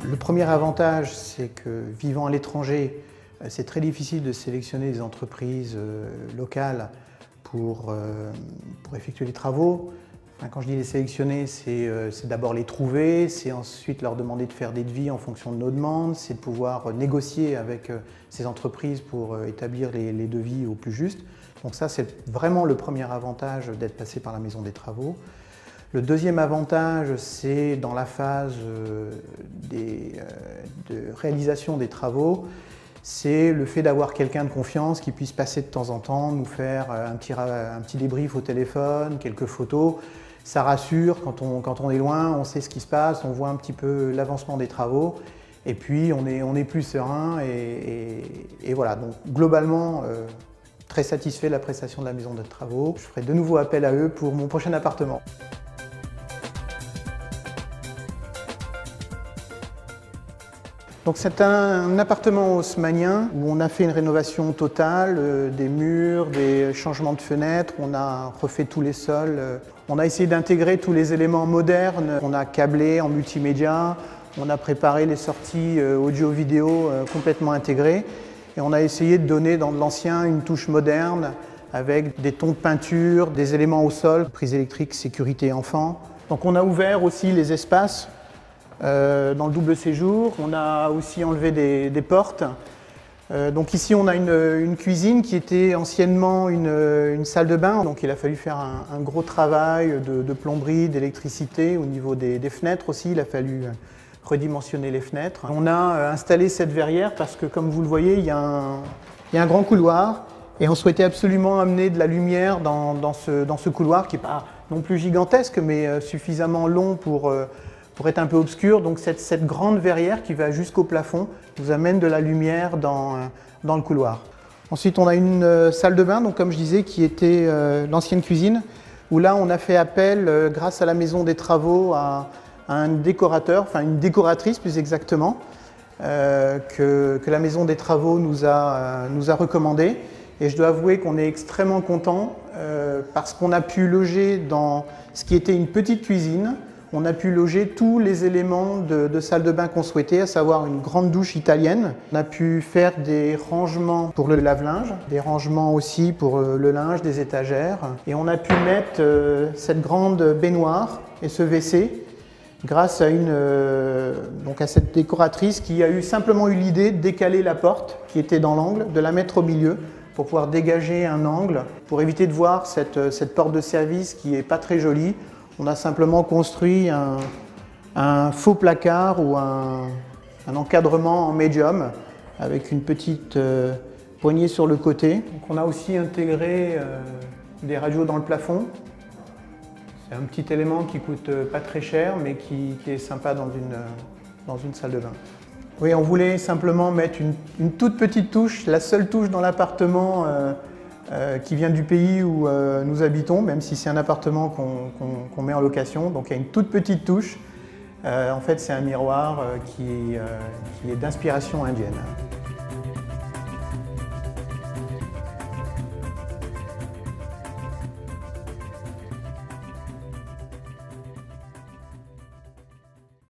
Le premier avantage, c'est que vivant à l'étranger, c'est très difficile de sélectionner des entreprises locales pour effectuer les travaux. Enfin, quand je dis les sélectionner, c'est d'abord les trouver, c'est ensuite leur demander de faire des devis en fonction de nos demandes, c'est de pouvoir négocier avec ces entreprises pour établir les devis au plus juste. Donc ça, c'est vraiment le premier avantage d'être passé par la Maison des Travaux. Le deuxième avantage, c'est dans la phase de réalisation des travaux, c'est le fait d'avoir quelqu'un de confiance qui puisse passer de temps en temps, nous faire un petit débrief au téléphone, quelques photos. Ça rassure, quand on est loin, on sait ce qui se passe, on voit un petit peu l'avancement des travaux et puis on est plus serein et voilà. Donc globalement, très satisfait de la prestation de la Maison des Travaux. Je ferai de nouveau appel à eux pour mon prochain appartement. Donc c'est un appartement haussmannien où on a fait une rénovation totale, des murs, des changements de fenêtres, on a refait tous les sols. On a essayé d'intégrer tous les éléments modernes, on a câblé en multimédia, on a préparé les sorties audio-vidéo complètement intégrées et on a essayé de donner dans de l'ancien une touche moderne avec des tons de peinture, des éléments au sol, prise électrique, sécurité enfant. Donc on a ouvert aussi les espaces dans le double séjour, on a aussi enlevé des portes. Donc ici on a une cuisine qui était anciennement une salle de bain, donc il a fallu faire un gros travail de plomberie, d'électricité, au niveau des fenêtres aussi, il a fallu redimensionner les fenêtres. On a installé cette verrière parce que comme vous le voyez, il y a un grand couloir et on souhaitait absolument amener de la lumière dans ce couloir qui n'est pas non plus gigantesque mais suffisamment long pour être un peu obscur. Donc cette grande verrière qui va jusqu'au plafond nous amène de la lumière dans le couloir. Ensuite on a une salle de bain, donc comme je disais, qui était l'ancienne cuisine, où là on a fait appel, grâce à la Maison des Travaux, à un décorateur, enfin une décoratrice plus exactement, que la Maison des Travaux nous a recommandé. Et je dois avouer qu'on est extrêmement content parce qu'on a pu loger dans ce qui était une petite cuisine. On a pu loger tous les éléments de salle de bain qu'on souhaitait, à savoir une grande douche italienne. On a pu faire des rangements pour le lave-linge, des rangements aussi pour le linge, des étagères. Et on a pu mettre cette grande baignoire et ce WC grâce à cette décoratrice qui a simplement eu l'idée de décaler la porte qui était dans l'angle, de la mettre au milieu pour pouvoir dégager un angle, pour éviter de voir cette porte de service qui n'est pas très jolie. On a simplement construit un faux placard ou un encadrement en médium avec une petite poignée sur le côté. Donc on a aussi intégré des radios dans le plafond. C'est un petit élément qui coûte pas très cher mais qui est sympa dans une salle de bain. Oui, on voulait simplement mettre une toute petite touche, la seule touche dans l'appartement qui vient du pays où nous habitons, même si c'est un appartement qu'on met en location. Donc il y a une toute petite touche. En fait, c'est un miroir qui est d'inspiration indienne.